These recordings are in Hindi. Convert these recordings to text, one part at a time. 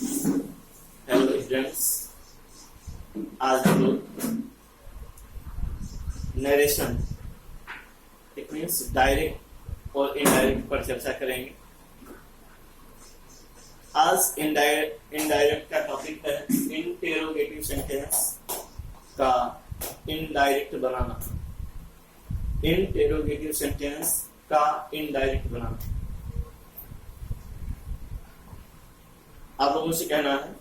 हेलो स्टूडेंट्स, आज हम लोग नरेशन इट मीन्स डायरेक्ट और इनडायरेक्ट पर चर्चा करेंगे। आज इनडायरेक्ट का टॉपिक है इंटेरोगेटिव सेंटेंस का इनडायरेक्ट बनाना। इंटेरोगेटिव सेंटेंस का इनडायरेक्ट बनाना। आप लोगों से कहना है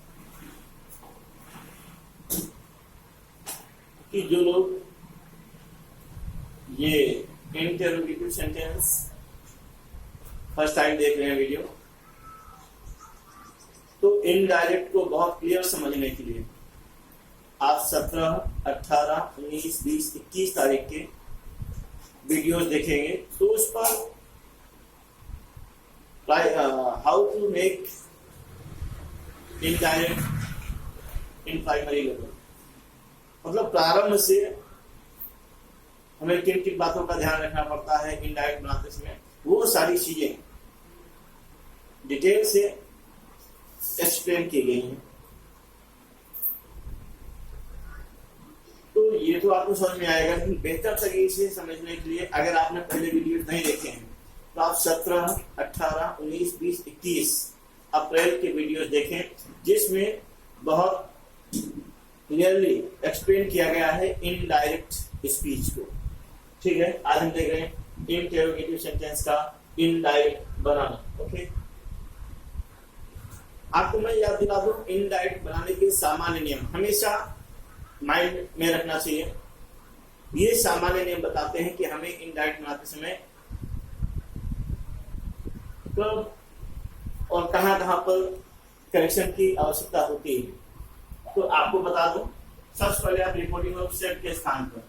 कि जो लोग ये इंटेरोगेटिव सेंटेंस फर्स्ट टाइम देख रहे हैं वीडियो, तो इनडायरेक्ट को बहुत क्लियर समझने के लिए आप 17, 18, 19, 20, 21 तारीख के वीडियोस देखेंगे तो उस पर how to make indirect in primary level, मतलब प्रारंभ से हमें किन किन बातों का ध्यान रखना पड़ता है इनडायरेक्ट बनाते समय, वो सारी चीजें डिटेल से एक्सप्लेन की गई हैं। तो ये तो आपको समझ में आएगा कि बेहतर तरीके से समझने के लिए अगर आपने पहले वीडियो नहीं देखे हैं तो आप 17, 18, 19, 20, 21 अप्रैल के वीडियो देखें, जिसमें बहुत क्लियरली एक्सप्लेन किया गया है इनडायरेक्ट स्पीच को। ठीक है, आज हम देख रहे हैं इंटेरोगेटिव सेंटेंस का इनडायरेक्ट बनाना। ओके, आपको मैं याद दिला दूं, इनडायरेक्ट बनाने के सामान्य नियम हमेशा माइंड में रखना चाहिए। ये सामान्य नियम बताते हैं कि हमें इनडायरेक्ट बनाते समय कब और कहां पर करेक्शन की आवश्यकता होती है। तो आपको बता दूं, सबसे पहले आप रिपोर्टिंग ऑफ सेट के स्थान पर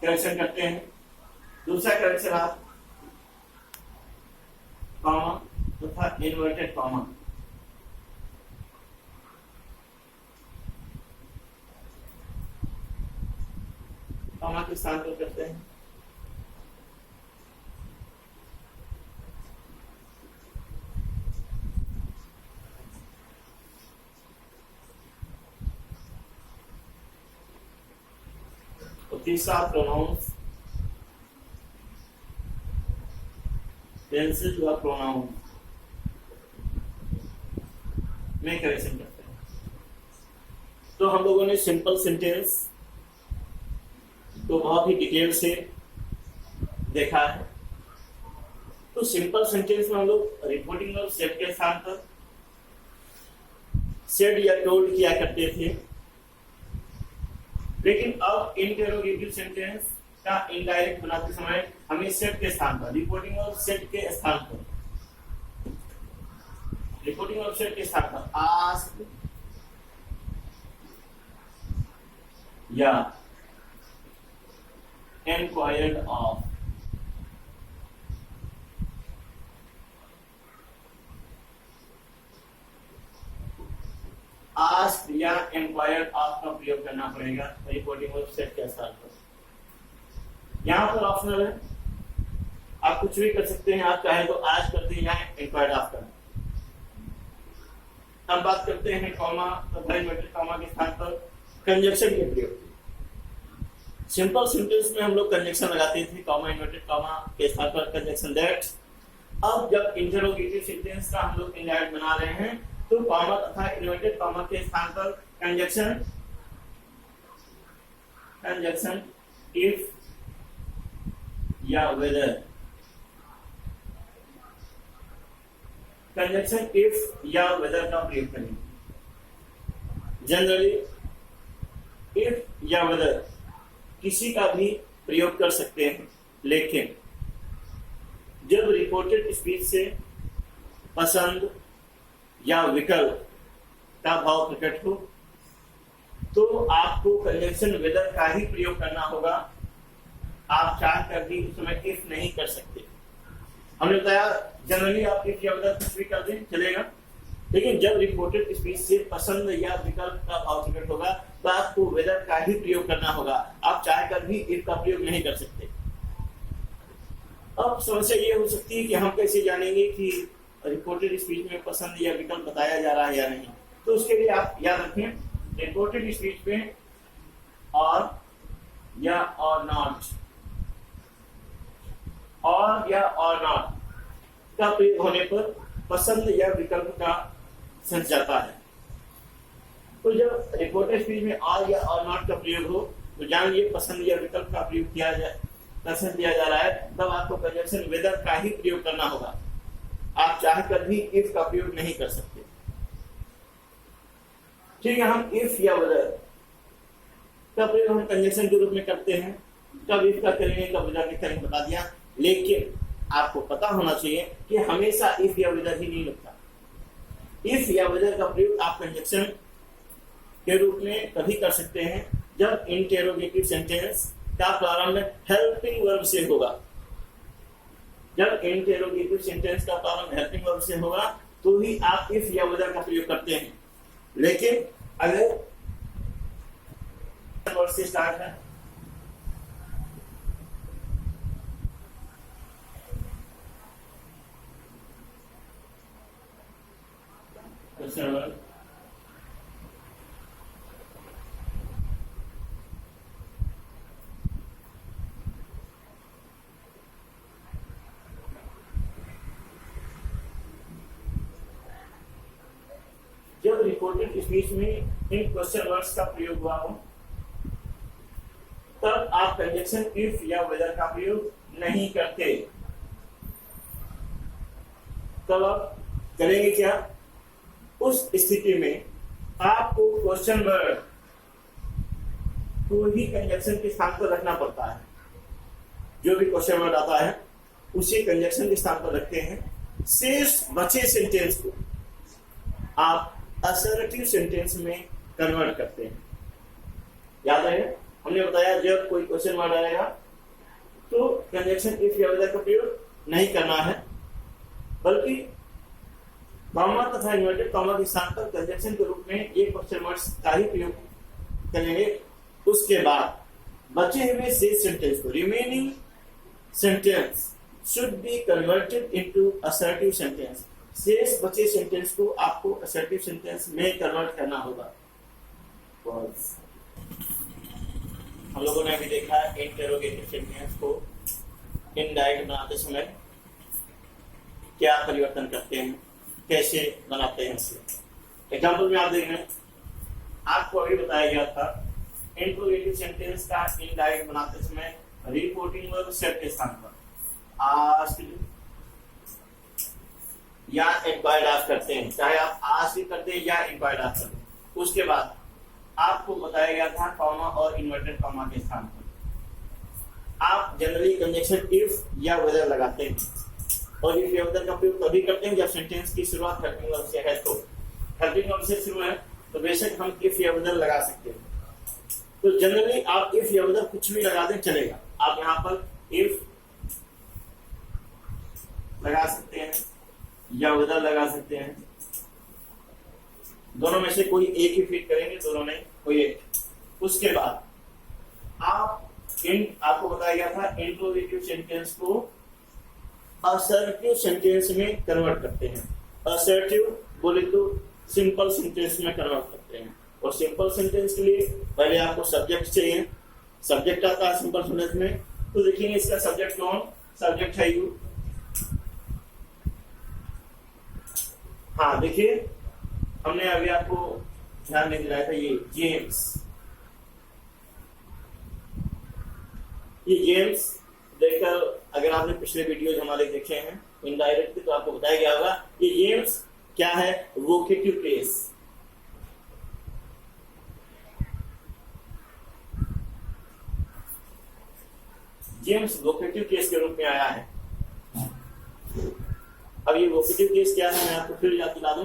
करेक्शन करते हैं। दूसरा करेक्शन आप कॉमा तथा इन्वर्टेड कॉमा के स्थान पर करते हैं। तीसरा प्रोनाउंस टेंसेस व प्रोनाउन में करेक्शन करते हैं। तो हम लोगों ने सिंपल सेंटेंस तो बहुत ही डिटेल से देखा है। तो सिंपल सेंटेंस में हम लोग रिपोर्टिंग ऑफ सेट के स्थान पर सेड या टोल्ड किया करते थे, लेकिन अब इंटेरोगेटिव सेंटेंस का इनडायरेक्ट बनाते समय हमें सेट के स्थान पर रिपोर्टिंग ऑफ सेट के स्थान पर आस्क या enquired of आस्क या इंक्वायर्ड ऑफ का प्रयोग करना पड़ेगा रिपोर्टिंग ऑफ सेट के स्थान पर। यहां पर ऑप्शनल है, आप कुछ भी कर सकते हैं। आप चाहे तो आज करते हैं या इंक्वायर्ड ऑफ कर। हम बात करते हैं कॉमा तथा इन्वर्टेड कॉमा के स्थान पर कंजक्शन के प्रयोग। सिंपल सेंटेंस में हम लोग कंजक्शन लगाते थे, कॉमा इन्वर्टेड कॉमा के स्थान पर कंजक्शन दैट। अब जब इंटेरोगेटिव सेंटेंस का हम लोग इनडायरेक्ट बना रहे हैं तो कॉमा तथा इन्वर्टेड कॉमा के स्थान पर कंजक्शन इफ या वेदर, कंजक्शन इफ या वेदर का प्रयोग करेंगे। जनरली इफ या वेदर किसी का भी प्रयोग कर सकते हैं, लेकिन जब रिपोर्टेड स्पीच से पसंद या विकल्प का भाव प्रकट हो तो आपको कंजक्शन वेदर का ही प्रयोग करना होगा। आप चाह कर भी उस समय इफ नहीं कर सकते। हमने बताया जनरली आप इफ या वेदर कुछ भी कर दें चलेगा, लेकिन जब रिपोर्टेड स्पीच से पसंद या विकल्प का भाव प्रकट होगा तो आपको वेदर का ही प्रयोग करना होगा। आप चाह कर भी इफ का प्रयोग नहीं कर सकते। अब समस्या ये हो सकती है कि हम कैसे जानेंगे कि रिपोर्टेड स्पीच में पसंद या विकल्प बताया जा रहा है या नहीं। तो उसके लिए आप याद रखें, रिपोर्टेड स्पीच में और या और नॉट, और या और नॉट का प्रयोग होने पर पसंद या विकल्प का सेंस जाता है। तो जब रिपोर्टेड स्पीच में और या और नॉट का प्रयोग हो तो जान लीजिए पसंद या विकल्प का प्रयोग किया जाए, सेंस दिया जा रहा है, तब आपको कंजंक्शन वेदर का ही प्रयोग करना होगा। आप चाहकर भी इफ का प्रयोग नहीं कर सकते। ठीक है, हम इफ या वेदर का प्रयोग हम कंजंक्शन के रूप में करते हैं, कब इफ का करेंगे कब वेदर का करेंगे बता दिया। लेकिन आपको पता होना चाहिए कि हमेशा इफ या वेदर ही नहीं लगता। इफ या वेदर का प्रयोग आप कंजंक्शन के रूप में तभी कर सकते हैं जब इंटेरोगेटिव सेंटेंस का प्रारंभ हेल्पिंग वर्ब से होगा। जब इंटेरोगेटिव सेंटेंस का प्रारंभ हेल्पिंग वर्ब से होगा तो ही आप इफ या वेदर का प्रयोग करते हैं। लेकिन अगर वर्ब से स्टार्ट है, जब रिपोर्टेड स्पीच में इन क्वेश्चन वर्ड्स का प्रयोग हुआ हो तब आप कंजंक्शन इफ या वेदर का प्रयोग नहीं करते। तब आप करेंगे क्या? उस स्थिति में आपको क्वेश्चन वर्ड को ही कंजंक्शन के स्थान पर रखना पड़ता है। जो भी क्वेश्चन वर्ड आता है उसे कंजंक्शन के स्थान पर रखते हैं। शेष बचे सेंटेंस को आप असर्टिव सेंटेंस में कन्वर्ट करते हैं। याद रहे, हमने बताया जब कोई क्वेश्चन वर्ड आएगा तो कंजंक्शन इफ या वेदर का प्रयोग नहीं करना है, बल्कि कॉमा तथा इन्वर्टेड कॉमा के स्थान पर कंजंक्शन के रूप में ये क्वेश्चन वर्ड्स का ही प्रयोग करेंगे। उसके बाद बचे हुए शेष सेंटेंस को, remaining sentence should be converted into assertive sentence. शेष बचे सेंटेंस को आपको असर्टिव सेंटेंस में कन्वर्ट करना होगा। हम लोगों ने अभी देखा इंटेरोगेटिव सेंटेंस को इनडायरेक्ट बनाते समय क्या परिवर्तन करते हैं, कैसे बनाते हैं। एग्जाम्पल में आप देख रहे हैं, आपको अभी बताया गया था इंट्रोगेटिव सेंटेंस का इनडायरेक्ट बनाते समय रिपोर्टिंग वर्ब सेट के स्थान पर आस्क्ड या इंक्वायर्ड आस्क करते हैं, चाहे आप आस्क करते हैं या इंक्वायर्ड आस्क करते हैं। उसके बाद आपको बताया गया था कॉमा और इन्वर्टेड कॉमा के स्थान पर आप जनरली कंजंक्शन इफ या वेदर लगाते हैं, और इफ या वेदर का प्रयोग तभी करते हैं जब सेंटेंस की शुरुआत हेल्पिंग वर्ब से है। तो हेल्पिंग वर्ब से शुरू है तो बेशक हम इफ या वेदर लगा सकते हैं। तो जनरली आप इफ या वेदर कुछ भी लगा दें चलेगा। आप यहाँ पर इफ लगा सकते हैं या वेदर लगा सकते हैं, दोनों में से कोई एक ही फिट करेंगे, दोनों में कोई एक। उसके बाद आपको बताया गया था इंट्रोगेटिव सेंटेंस को असर्टिव सेंटेंस में कन्वर्ट करते हैं। असर्टिव बोले तो सिंपल सेंटेंस में कन्वर्ट करते हैं, और सिंपल सेंटेंस के लिए पहले आपको सब्जेक्ट चाहिए। सब्जेक्ट आता है सिंपल सेंटेंस में, तो देखेंगे इसका सब्जेक्ट कौन, सब्जेक्ट है यू। हाँ देखिए, हमने अभी आपको ध्यान नहीं दिलाया था, ये जेम्स, ये जेम्स देखकर अगर आपने पिछले वीडियोज हमारे देखे हैं इनडायरेक्टली तो आपको बताया गया होगा ये जेम्स क्या है, vocative case. James vocative case के रूप में आया है। अब ये वोकेटिव केस क्या है, मैं आपको फिर याद दिला दूं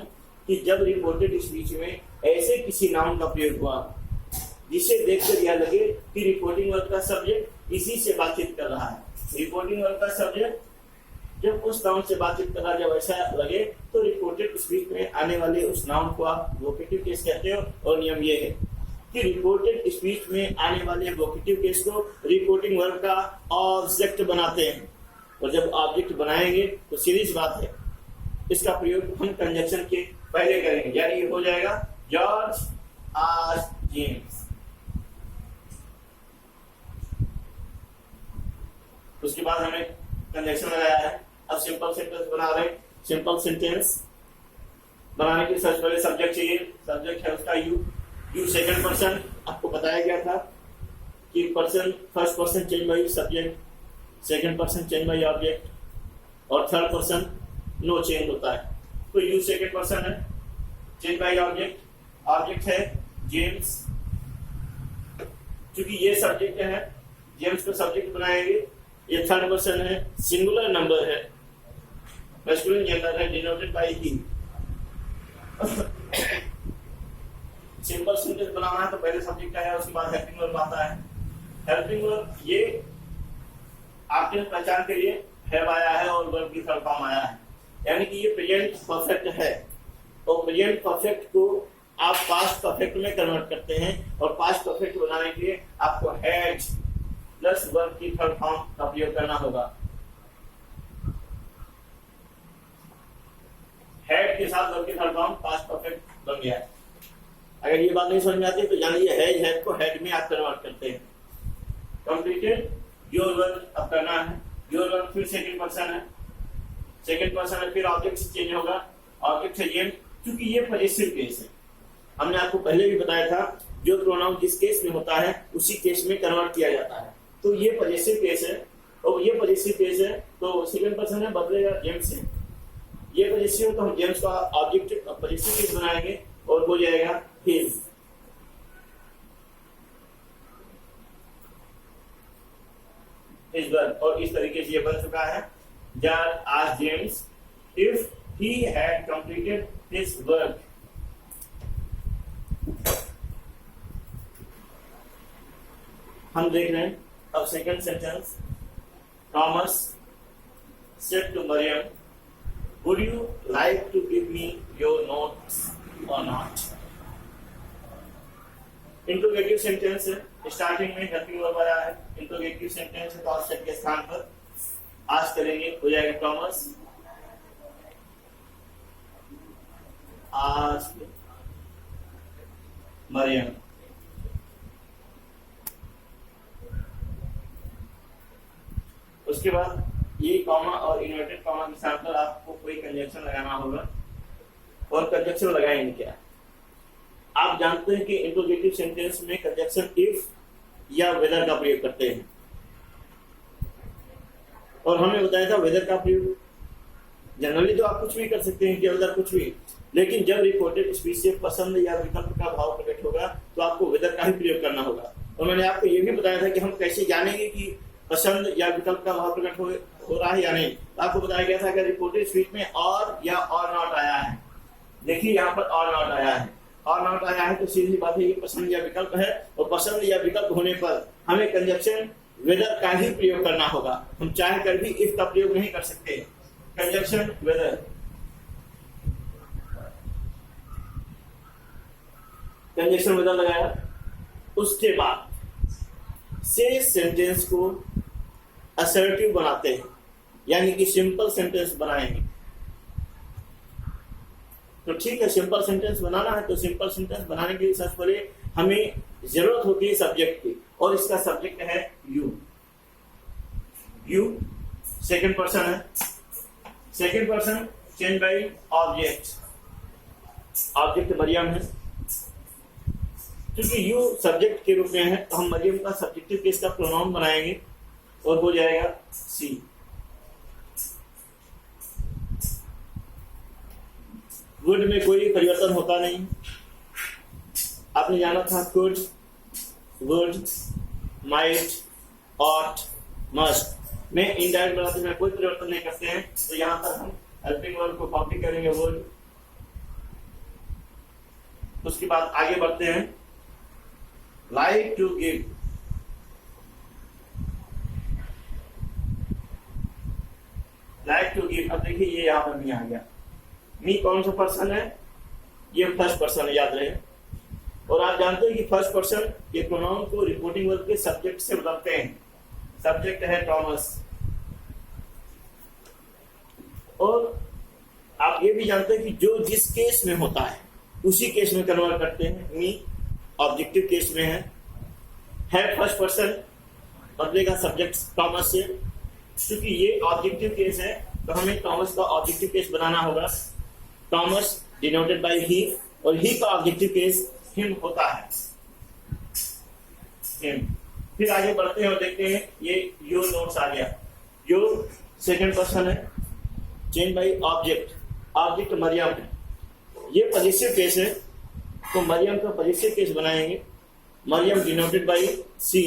कि जब रिपोर्टेड स्पीच में ऐसे किसी नाउन का प्रयोग हुआ जिसे देखकर यह लगे कि रिपोर्टिंग वर्ब का सब्जेक्ट इसी से बातचीत कर रहा है। रिपोर्टिंग वर्ब का सब्जेक्ट जब उस नाउन से बातचीत कर रहा है, जब ऐसा लगे तो रिपोर्टेड स्पीच में आने वाले उस नाउन को आप वोकेटिव केस कहते हो। और नियम ये है कि रिपोर्टेड स्पीच में आने वाले वोकेटिव केस को रिपोर्टिंग वर्ब का ऑब्जेक्ट बनाते हैं, और जब ऑब्जेक्ट बनाएंगे तो सीधी सी बात है इसका प्रयोग हम कंजक्शन के पहले करेंगे, यानी ये हो जाएगा जॉर्ज आस्क्ड जेम्स। उसके बाद हमने कंजक्शन लगाया है, अब सिंपल सेंटेंस बना रहे हैं। सिंपल सेंटेंस बनाने के लिए सबसे पहले सब्जेक्ट चाहिए, सब्जेक्ट है उसका यू सेकंड पर्सन। आपको बताया गया था कि person first person change by subject, second person change by object और थर्ड पर्सन नो चेंज होता है। तो यू सेकंड पर्सन है, चेंज बाय ऑब्जेक्ट, ऑब्जेक्ट है जेम्स। क्योंकि ये सब्जेक्ट है, जेम्स को सब्जेक्ट बनाएंगे। ये थर्ड पर्सन है, सिंगुलर नंबर है, मैस्कुलिन जेंडर है, denoted by he. Simple sentence बनाना है तो पहले सब्जेक्ट आया, उसके बाद हेल्पिंग वर्ब आता है। हेल्पिंग वर्ब ये आपके पहचान के लिए हैव आया है और वर्ब की थर्ड फॉर्म आया है, यानी कि ये प्रेजेंट परफेक्ट है। और प्रेजेंट परफेक्ट को आप पास्ट परफेक्ट में कन्वर्ट करते हैं, और पास्ट परफेक्ट बनाने के लिए आपको हैड प्लस वर्ब की थर्ड फॉर्म का प्रयोग करना होगा। हैड के साथ वर्ब की थर्ड फॉर्म पास्ट परफेक्ट बन गया है। अगर ये बात नहीं समझ में आती तो जान लीजिए हैड को हेड में आप कन्वर्ट करते हैं। कंप्लीटेड योर वर्क अब करना है। योर वर्क फिर सेकंड पर्सन है, सेकंड पर्सन है, फिर ऑब्जेक्ट चेंज होगा, ऑब्जेक्ट है जेम्स। क्योंकि ये पॉजिटिव केस है, हमने आपको पहले भी बताया था जो प्रोनाउन जिस केस में होता है उसी केस में कन्वर्ट किया जाता है। तो ये पॉजिटिव केस है और ये पॉजिटिव केस है, तो सेकंड पर्सन है बदलेगा जेम्स से। ये पॉजिटिव तो हम जेम्स का ऑब्जेक्ट पॉजिटिव केस बनाएंगे और हो जाएगा his। और इस तरीके से ये बन चुका है George asked James if he had completed his work। हम देख रहे हैं अब second sentence. Thomas said to Miriam, would you like to give me your notes or not? Interrogative sentence है, स्टार्टिंग में हेल्पिंग वर्ब आया है। इंट्रोगेटिव सेंटेंस है तो ऑब्जेक्ट के स्थान पर आस्क करेंगे, हो जाएगा थॉमस आस्क्ड मरियम। उसके बाद ये कॉमा और इन्वर्टेड कॉमा के साथ पर आपको कोई कंजक्शन लगाना होगा, और कंजक्शन लगाएंगे क्या? आप जानते हैं कि इंट्रोगेटिव सेंटेंस में कंजक्शन इफ या वेदर का प्रयोग करते हैं, और हमने बताया था वेदर का प्रयोग जनरली तो आप कुछ भी कर सकते हैं कि वेदर कुछ भी, लेकिन जब रिपोर्टेड स्पीच से पसंद या विकल्प का भाव प्रकट होगा तो आपको वेदर का ही प्रयोग करना होगा। और मैंने आपको यह भी बताया था कि हम कैसे जानेंगे कि पसंद या विकल्प का भाव प्रकट हो रहा है या नहीं। तो आपको बताया गया था कि रिपोर्टेड स्पीच में और या और नॉट आया है। देखिए यहाँ पर और नॉट आया है, और नॉट आया है तो सीधी बात है ये पसंद या विकल्प है, और पसंद या विकल्प होने पर हमें कंजक्शन वेदर का ही प्रयोग करना होगा। हम चाहे कर भी इफ का प्रयोग नहीं कर सकते। कंजक्शन वेदर, कंजक्शन वेदर लगाया। उसके बाद से सेंटेंस को असर्टिव बनाते हैं, यानी कि सिंपल सेंटेंस बनाएंगे। तो ठीक है, सिंपल सेंटेंस बनाना है तो सिंपल सेंटेंस बनाने के लिए सबसे पहले हमें जरूरत होती है सब्जेक्ट की, और इसका सब्जेक्ट है यू। यू सेकंड पर्सन है, second person change by object, object Mariam है। क्योंकि यू सब्जेक्ट के रूप में है तो हम मरियम का सब्जेक्टिव केस का प्रोनाउन बनाएंगे और हो जाएगा सी। गुड में कोई परिवर्तन होता नहीं, आपने जाना था could, would, might, ought, must में इनडायरेक्ट बनाते हैं कोई परिवर्तन नहीं करते हैं। तो यहां पर हम हेल्पिंग वर्ब को कॉपी करेंगे वुड। उसके बाद आगे बढ़ते हैं, like to give, like to give. अब देखिए ये यहां पर मी आ गया। मी कौन सा पर्सन है? ये फर्स्ट पर्सन है, याद रहे। और आप जानते हैं कि फर्स्ट पर्सन के प्रोनाउन को रिपोर्टिंग वर्ब के सब्जेक्ट से बदलते हैं। सब्जेक्ट है थॉमस, और आप ये भी जानते हैं कि जो जिस केस में होता है उसी केस में कन्वर्ट करते हैं। मी ऑब्जेक्टिव केस में है फर्स्ट पर्सन बदलेगा सब्जेक्ट टॉमस से, क्योंकि ये ऑब्जेक्टिव केस है तो हमें टॉमस का ऑब्जेक्टिव केस बनाना होगा। टॉमस डिनोटेड बाय ही, और ही का ऑब्जेक्टिव केस हिम होता है, हिम। फिर आगे बढ़ते हैं और देखते हैं ये योर नोट्स आ गया। योर सेकंड पर्सन है, change by object, object Mariam है, ये पॉजिटिव केस है तो मरियम का पॉजिटिव केस बनाएंगे। मरियम डिनोटेड बाय सी,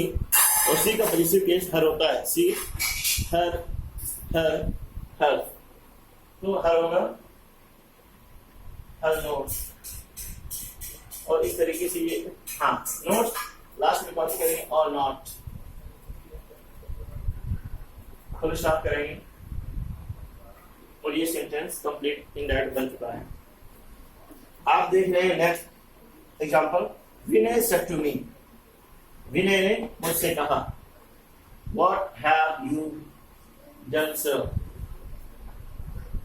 और सी का पॉजिटिव केस हर होता है, सी हर हर हर, तो हर होगा हर नोट्स। और इस तरीके से ये हाँ नोट्स लास्ट में कॉपी करेंगे और नॉट फुल स्टॉप करेंगे और ये सेंटेंस कंप्लीट इनडायरेक्ट बन चुका है। आप देख रहे हैं next example, Vinay said to me, Vinay ने मुझसे कहा, what have you done sir.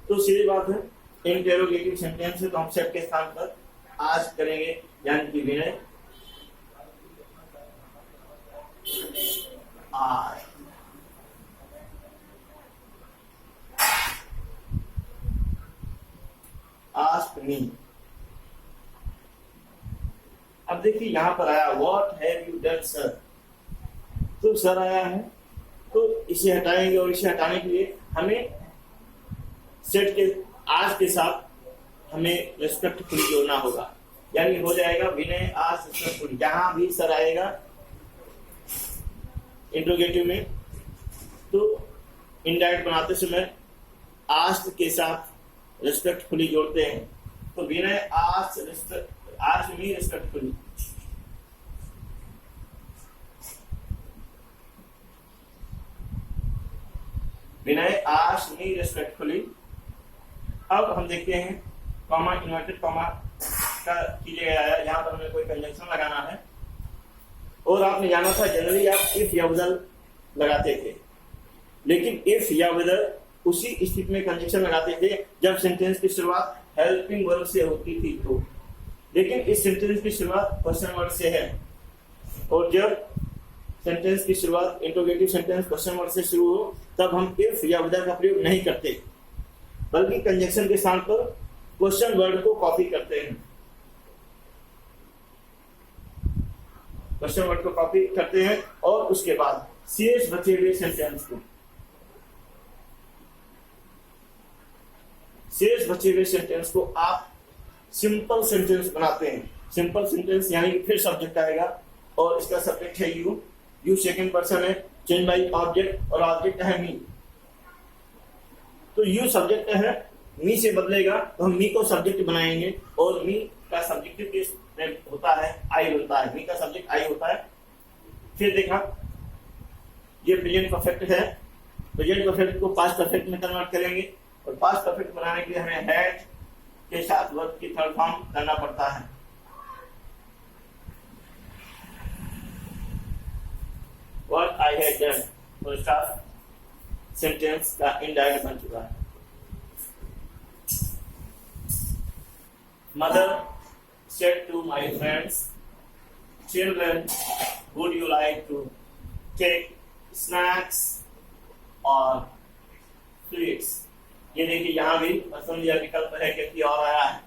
तो सीधी बात है, इंटेरोगेटिव सेंटेंस है तो हम सेड के स्थान पर आज करेंगे, यानी कि विनय आज आस्क मी। अब देखिए यहां पर आया what have you done sir, तो सर आया है तो इसे हटाएंगे और इसे हटाने के लिए हमें सेट के आज के साथ हमें रेस्पेक्टफुली जोड़ना होगा, यानी हो जाएगा विनय आज रेस्पेक्टफुली। जहां भी सर आएगा इंट्रोगेटिव में तो इनडायरेक्ट बनाते समय आस्क के साथ रेस्पेक्टफुली जोड़ते हैं, तो विनय आज मी रेस्पेक्टफुली। विनय आज मी रेस्पेक्टफुली। अब हम देखते हैं कॉमा, इन्वर्टेड कॉमा का कीजिएगा, यहाँ पर हमें कोई कंजंक्शन लगाना है। और आपने जाना था जनरली आप इफ या विदर लगाते थे, लेकिन इफ या विदर उसी स्थिति में कंजंक्शन लगाते थे जब सेंटेंस की शुरुआत हेल्पिंग वर्ब से होती थी तो, लेकिन इस सेंटेंस की शुरुआत क्वेश्चन वर्ड से है, और जब सेंटेंस की शुरुआत इंट्रोगेटिव सेंटेंस क्वेश्चन वर्ड से शुरू हो तब हम इफ या विदर का प्रयोग नहीं करते, बल्कि कंजंक्शन के स्थान पर क्वेश्चन वर्ड को कॉपी करते हैं। क्वेश्चन वर्ड को कॉपी करते हैं और उसके बाद शेष बचे हुए सेंटेंस को आप सिंपल सेंटेंस बनाते हैं। सिंपल सेंटेंस यानी कि फिर सब्जेक्ट आएगा और इसका सब्जेक्ट है यू, यू सेकंड पर्सन है, चेंज बाय ऑब्जेक्ट और ऑब्जेक्ट है मी। तो यू सब्जेक्ट है, मी से बदलेगा तो हम मी को सब्जेक्ट बनाएंगे और मी का सब्जेक्टिव केस होता है आई होता है, मी का सब्जेक्ट आई होता है। फिर देखा ये प्रेजेंट परफेक्ट है, प्रेजेंट परफेक्ट को पास्ट परफेक्ट में कन्वर्ट करेंगे और पास्ट परफेक्ट बनाने के लिए हमें हैड के साथ वर्ब की थर्ड फॉर्म करना पड़ता है। What I had done, full stop, sentence का इनडायरेक्ट बन चुका है। Mother said to my friends, children, would you like to take snacks or sweets? ये देखिए यहाँ भी पसंदीदा विकल्प है क्योंकि और आया है।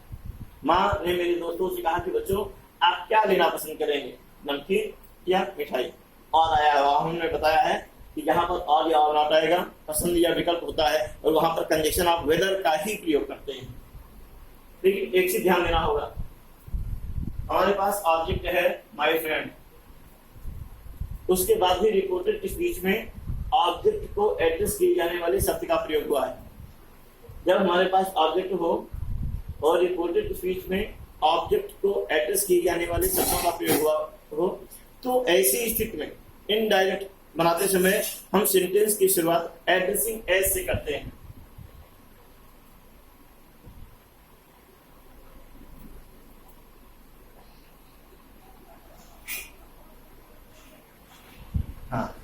माँ ने मेरे दोस्तों से कहा कि बच्चों आप क्या लेना पसंद करेंगे, नमकीन या मिठाई? और आया है, हमने बताया है कि यहाँ पर और या और नॉट आएगा, पसंदीदा विकल्प होता है और वहां पर कंजक्शन ऑफ वेदर का ही प्रयोग करते हैं। लेकिन एक चीज ध्यान देना होगा, हमारे पास ऑब्जेक्ट है माय फ्रेंड, उसके बाद भी रिपोर्टेड स्पीच में ऑब्जेक्ट को एड्रेस किए जाने वाले शब्द का प्रयोग हुआ है। जब हमारे पास ऑब्जेक्ट हो और रिपोर्टेड स्पीच में ऑब्जेक्ट को एड्रेस किए जाने वाले शब्दों का प्रयोग हुआ हो तो ऐसी स्थिति में इनडायरेक्ट बनाते समय हम सेंटेंस की शुरुआत एड्रेसिंग एज से करते हैं।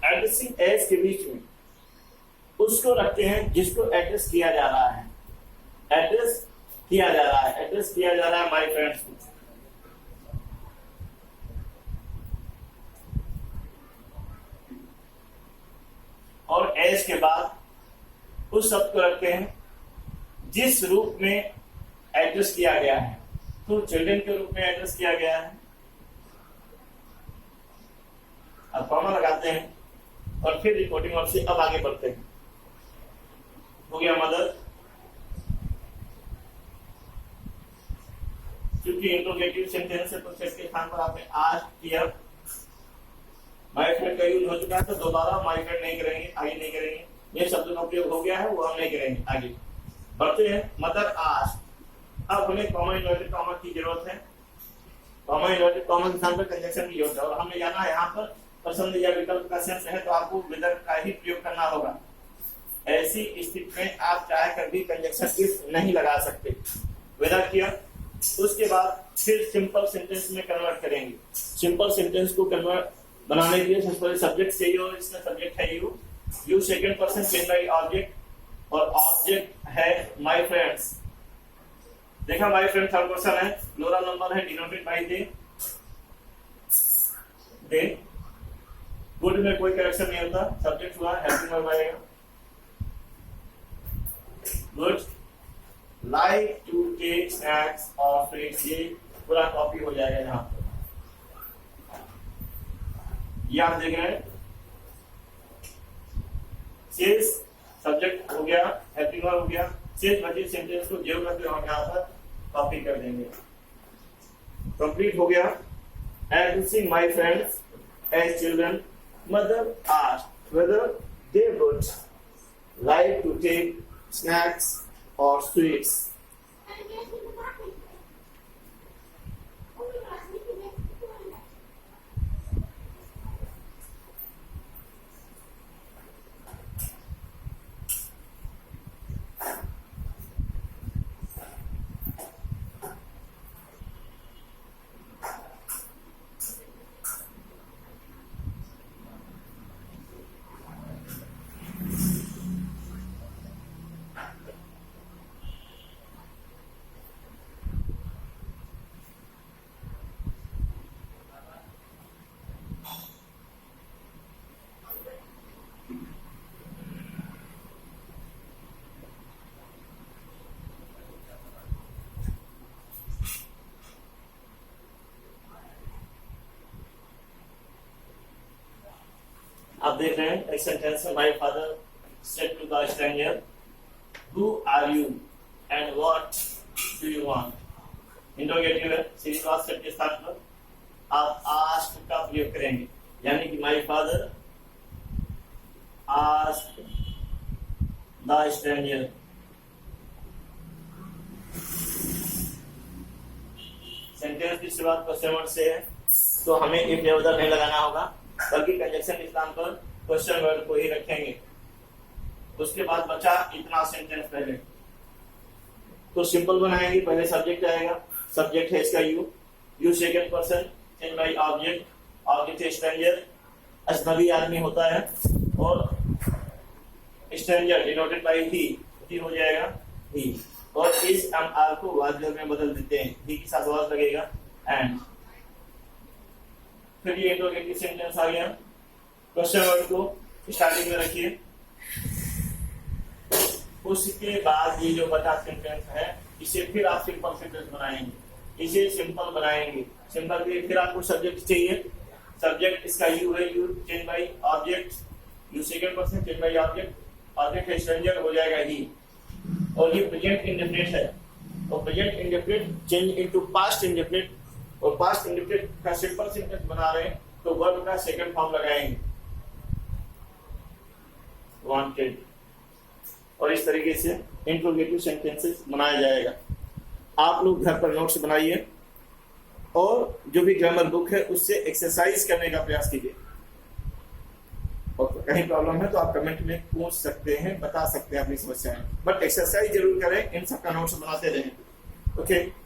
एड्रेसिंग एज के बीच में उसको रखते हैं जिसको एड्रेस किया जा रहा है। एड्रेस किया जा रहा है, एड्रेस किया जा रहा है माय फ्रेंड्स को। और एज के बाद उस शब्द को रखते हैं जिस रूप में एड्रेस किया गया है। तो चिल्ड्रन के रूप में एड्रेस किया गया है, अब कॉमा लगाते हैं और फिर रिपोर्टिंग वर्ब से अब आगे बढ़ते हैं। हो गया मदर, क्योंकि इंट्रोगेटिव सेंटेंस है तो सेट के स्थान पर आपने आज किया, माय फ्रेंड का यूज हो चुका है तो दोबारा माय फ्रेंड नहीं करेंगे, आगे नहीं करेंगे। ये शब्द का उपयोग हो गया है वो हम नहीं करेंगे। आगे बढ़ते हैं, मदर आज। अब हमें कॉमा इन्वर्टेड कॉमा की जरूरत है, कॉमा इन्वर्टेड कॉमा के स्थान पर कंजक्शन की जरूरत है। और हमें जाना है यहाँ पर पसंद या विकल्प का सेंस है तो आपको विदर का ही प्रयोग करना होगा। ऐसी स्थिति में आप चाहे कर भी कंजक्शन इफ नहीं लगा सकते। विदर किया, उसके बाद फिर सिंपल सेंटेंस में कन्वर्ट करेंगे। सिंपल सेंटेंस को कन्वर्ट बनाने के लिए सबसे पहले सब्जेक्ट चाहिए और इसका सब्जेक्ट है you. You second person change by object और ऑब्जेक्ट है माय फ्रेंड्स। देखा माय फ्रेंड थर्ड पर्सन है, प्लूरल नंबर है, डिनोटेड बाय दे। गुड में कोई करेक्शन नहीं होता, सब्जेक्ट हुआ हेल्पिंग वर्ब आएगा। Good, like to take snacks और स्वीट्स, ये पूरा कॉपी हो जाएगा यहाँ पर। ये आप देख रहे हैं, सेज सब्जेक्ट हो गया, हेल्पिंग वर्ब हो गया, सेज बचे सेंटेंस को जो करके हम यहाँ पर कॉपी कर देंगे। कंप्लीट हो गया। Addressing my friends as children, mother asked whether they would like to take snacks or sweets. आप देख रहे हैं एक सेंटेंस में, my father said to the stranger who are you and what do you want. Interrogative है, सीरीज वाज सेट के स्थान पर आप आस्क्ड का प्रयोग करेंगे, यानी कि my father asked the stranger. Sentence की शुरुआत क्वेश्चन वर्ड से है तो हमें इफ या उधर नहीं लगाना होगा, बल्कि कंजक्शन के स्थान पर क्वेश्चन वर्ड को ही रखेंगे। उसके बाद बचा इतना सेंटेंस पहले तो सिंपल बनाएंगे। पहले सब्जेक्ट आएगा, सब्जेक्ट है इसका you, you second person change by object, object है स्ट्रेंजर, अजनबी आदमी होता है, और स्ट्रेंजर डिनोटेड बाय ही हो जाएगा ही, और इस एम आर को वाज में बदल देते हैं, ही के साथ वाज लगेगा एंड। फिर ये इंट्रोगेटिव सेंटेंस आ गया। क्वेश्चन वर्ड को स्टार्टिंग में रखिए, उसके बाद ये जो बचा सेंटेंस है इसे फिर आप सिंपल सेंटेंस बनाएंगे। इसे सिंपल बनाएंगे, सिंपल के फिर आपको सब्जेक्ट चाहिए, सब्जेक्ट इसका यू है, you change by object, you second person change by object, object है स्ट्रेंजर हो जाएगा ही, और ये प्रेजेंट इंडेफिनिट है, और present indefinite change into past indefinite, और पास्ट इंडेफिनिट का सिंपल सेंटेंस बना रहे हैं तो वर्ब का सेकंड फॉर्म लगाएंगे वांटेड, और इस तरीके से इंट्रोगेटिव सेंटेंसेस बनाया जाएगा। आप लोग घर पर नोट्स बनाइए और जो भी ग्रामर बुक है उससे एक्सरसाइज करने का प्रयास कीजिए, और कहीं प्रॉब्लम है तो आप कमेंट में पूछ सकते हैं, बता सकते हैं अपनी समस्याएं, बट एक्सरसाइज जरूर करें, इन सब का नोट्स बनाते रहें। ओके।